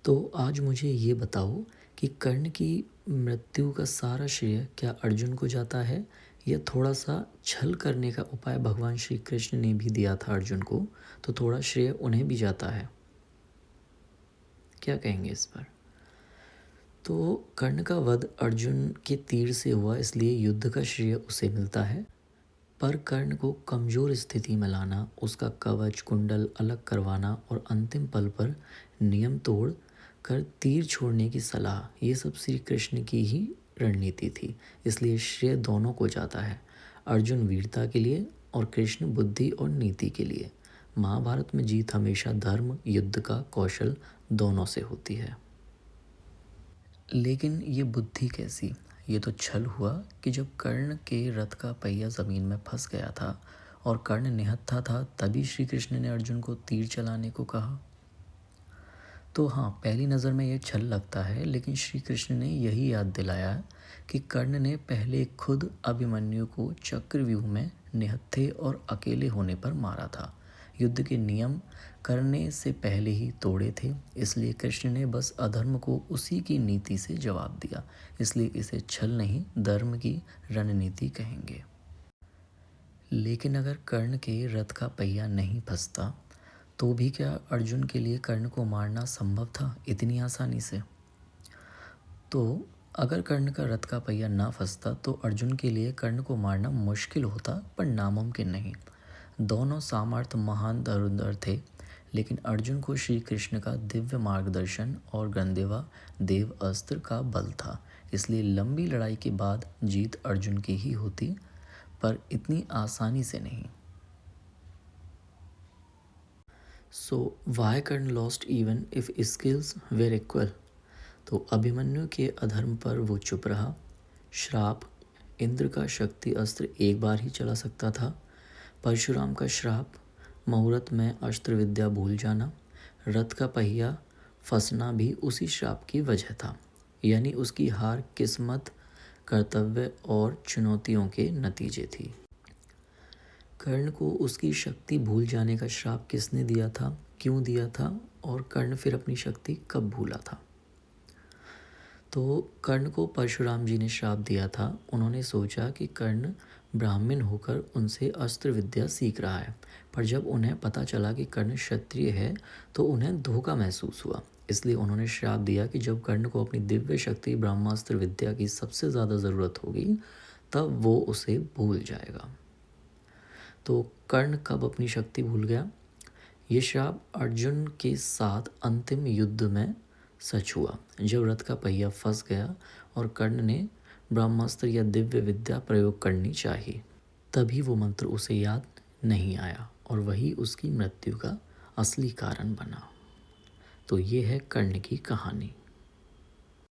तो आज मुझे ये बताओ कि कर्ण की मृत्यु का सारा श्रेय क्या अर्जुन को जाता है या थोड़ा सा छल करने का उपाय भगवान श्री कृष्ण ने भी दिया था अर्जुन को, तो थोड़ा श्रेय उन्हें भी जाता है? क्या कहेंगे इस पर? तो कर्ण का वध अर्जुन के तीर से हुआ, इसलिए युद्ध का श्रेय उसे मिलता है। पर कर्ण को कमज़ोर स्थिति में लाना, उसका कवच कुंडल अलग करवाना और अंतिम पल पर नियम तोड़ कर तीर छोड़ने की सलाह, ये सब श्री कृष्ण की ही रणनीति थी। इसलिए श्रेय दोनों को जाता है, अर्जुन वीरता के लिए और कृष्ण बुद्धि और नीति के लिए। महाभारत में जीत हमेशा धर्म, युद्ध का कौशल दोनों से होती है। लेकिन ये बुद्धि कैसी? ये तो छल हुआ कि जब कर्ण के रथ का पहिया ज़मीन में फंस गया था और कर्ण निहत्था था, तभी श्री कृष्ण ने अर्जुन को तीर चलाने को कहा। तो हाँ, पहली नज़र में ये छल लगता है, लेकिन श्री कृष्ण ने यही याद दिलाया कि कर्ण ने पहले खुद अभिमन्यु को चक्रव्यूह में निहत्थे और अकेले होने पर मारा था। युद्ध के नियम करने से पहले ही तोड़े थे, इसलिए कृष्ण ने बस अधर्म को उसी की नीति से जवाब दिया। इसलिए इसे छल नहीं, धर्म की रणनीति कहेंगे। लेकिन अगर कर्ण के रथ का पहिया नहीं फंसता तो भी क्या अर्जुन के लिए कर्ण को मारना संभव था इतनी आसानी से? तो अगर कर्ण का रथ का पहिया ना फंसता तो अर्जुन के लिए कर्ण को मारना मुश्किल होता, पर नामुमकिन नहीं। दोनों सामर्थ्य महान धुरंधर थे, लेकिन अर्जुन को श्री कृष्ण का दिव्य मार्गदर्शन और गंधेवा देव अस्त्र का बल था। इसलिए लंबी लड़ाई के बाद जीत अर्जुन की ही होती, पर इतनी आसानी से नहीं। So why Karna lost even if skills were equal? तो अभिमन्यु के अधर्म पर वो चुप रहा। श्राप, इंद्र का शक्ति अस्त्र एक बार ही चला सकता था। परशुराम का श्राप, मुहूर्त में अस्त्र विद्या भूल जाना। रथ का पहिया फंसना भी उसी श्राप की वजह था। यानी उसकी हार किस्मत, कर्तव्य और चुनौतियों के नतीजे थी। कर्ण को उसकी शक्ति भूल जाने का श्राप किसने दिया था, क्यों दिया था, और कर्ण फिर अपनी शक्ति कब भूला था? तो कर्ण को परशुराम जी ने श्राप दिया था। उन्होंने सोचा कि कर्ण ब्राह्मण होकर उनसे अस्त्र विद्या सीख रहा है, पर जब उन्हें पता चला कि कर्ण क्षत्रिय है तो उन्हें धोखा महसूस हुआ। इसलिए उन्होंने श्राप दिया कि जब कर्ण को अपनी दिव्य शक्ति ब्रह्मास्त्र विद्या की सबसे ज़्यादा ज़रूरत होगी, तब वो उसे भूल जाएगा। तो कर्ण कब अपनी शक्ति भूल गया? ये श्राप अर्जुन के साथ अंतिम युद्ध में सच हुआ, जब रथ का पहिया फंस गया और कर्ण ने ब्रह्मास्त्र या दिव्य विद्या प्रयोग करनी चाहिए। तभी वो मंत्र उसे याद नहीं आया और वही उसकी मृत्यु का असली कारण बना। तो ये है कर्ण की कहानी।